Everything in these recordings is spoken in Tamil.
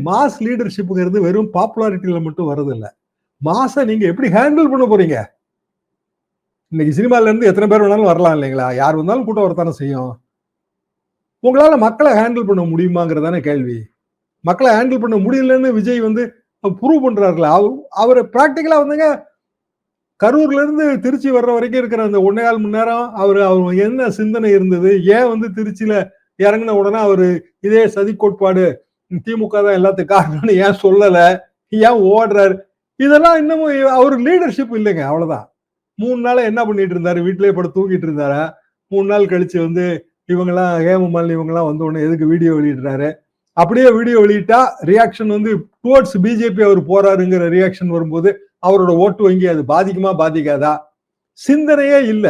மாஸ் லீடர்ஷிப்ங்கிறது வெறும் பாப்புலாரிட்டியில மட்டும் வருது இல்ல. மாச நீங்க எப்படி ஹேண்டில் பண்ண போறீங்க? இன்னைக்கு சினிமால இருந்து எத்தனை பேர் வேணாலும் வரலாம் இல்லைங்களா? யார் வந்தாலும் கூட்டம் வரத்தானே செய்யும். உங்களால மக்களை ஹேண்டில் பண்ண முடியுமாங்கிறதானே கேள்வி. மக்களை ஹேண்டில் பண்ண முடியலன்னு விஜய் வந்து ப்ரூவ் பண்றாருல. அவரு பிராக்டிகலா வந்துங்க கரூர்ல இருந்து திருச்சி வர்ற வரைக்கும் இருக்கிற அந்த 1.25 மணி நேரம் அவர் என்ன சிந்தனை இருந்தது? ஏன் வந்து திருச்சியில இறங்கின உடனே அவரு இதே சதி கோட்பாடு திமுக தான் எல்லாத்துக்கும் காரணம்னு ஏன் சொல்லல? ஏன் ஓடுறாரு? இதெல்லாம் இன்னமும் அவரு லீடர்ஷிப் இல்லைங்க. அவ்வளவுதான். 3 நாளா என்ன பண்ணிட்டு இருந்தாரு? வீட்டிலேயே படுத்து தூங்கிட்டு இருந்தாரா? 3 நாள் கழிச்சு வந்து இவங்கெல்லாம் ஹேமமாலினி இவங்கெல்லாம் வந்த உடனே எதுக்கு வீடியோ வெளியிடுறாரு? அப்படியே வீடியோ வெளியிட்டா ரியாக்ஷன் வந்து டுவர்ட்ஸ் பிஜேபி அவர் போறாருங்கிற ரியாக்ஷன் வரும்போது அவரோட ஓட்டு வங்கி அது பாதிக்குமா பாதிக்காதா? சிந்தனையே இல்ல.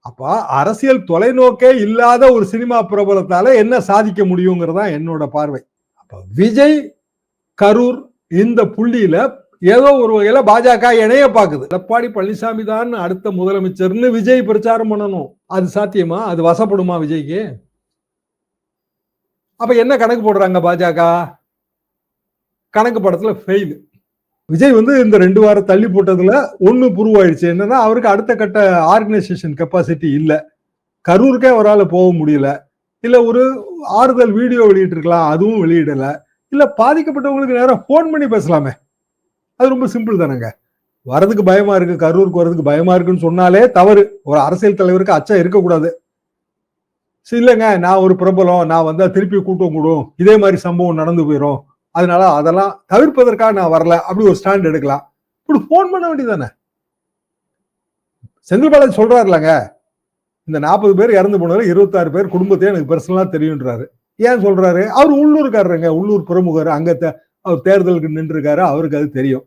அப்ப அரசியல் தொலைநோக்கே இல்லாத ஒரு சினிமா பிரபலத்தால என்ன சாதிக்க முடியுங்கிறதா என்னோட பார்வை. அப்ப விஜய் கரூர் இந்த புள்ளியில ஏதோ ஒரு வகையில பாஜக இணைய பாக்குது. எடப்பாடி பழனிசாமி தான் அடுத்த முதலமைச்சர்னு விஜய் பிரச்சாரம் பண்ணணும். அது சாத்தியமா? அது வசப்படுமா விஜய்க்கு? அப்ப என்ன கணக்கு போடுறாங்க பாஜக? கணக்கு படத்துல ஃபெயில். விஜய் வந்து இந்த 2 வாரம் தள்ளி போட்டதுல ஒண்ணு ப்ரூவ் ஆயிடுச்சு. என்னன்னா அவருக்கு அடுத்த கட்ட ஆர்கனைசேஷன் கெப்பாசிட்டி இல்ல. கரூருக்கே அவரால் போக முடியல. இல்ல ஒரு ஆறுதல் வீடியோ வெளியிட்டு இருக்கலாம், அதுவும் வெளியிடல. இல்ல பாதிக்கப்பட்டவங்களுக்கு நேரம் போன் பண்ணி பேசலாமே. அது ரொம்ப சிம்பிள் தானங்க. வரதுக்கு பயமா இருக்கு, கரூருக்கு வரதுக்கு பயமா இருக்குன்னு சொன்னாலே தவறு. ஒரு அரசியல் தலைவருக்கு அச்சம் இருக்கக்கூடாது. இல்லைங்க நான் ஒரு பிரபலம், நான் வந்தா திருப்பி கூட்டம் கூடும், இதே மாதிரி சம்பவம் நடந்து போயிடும், அதனால அதெல்லாம் தவிர்ப்பதற்காக நான் வரல, அப்படி ஒரு ஸ்டாண்ட் எடுக்கலாம். இப்படி போன் பண்ண வேண்டியதானே. செந்தில் பாலாஜி சொல்றாருலங்க, இந்த 40 பேர் இறந்து போனது 26 பேர் குடும்பத்தையே எனக்கு பர்சனலா தெரியுன்றாரு. ஏன் சொல்றாரு? அவர் உள்ளூர்காரருங்க, உள்ளூர் பிரமுகர், அங்க அவர் தேர்தலுக்கு நின்று இருக்காரு, அவருக்கு அது தெரியும்.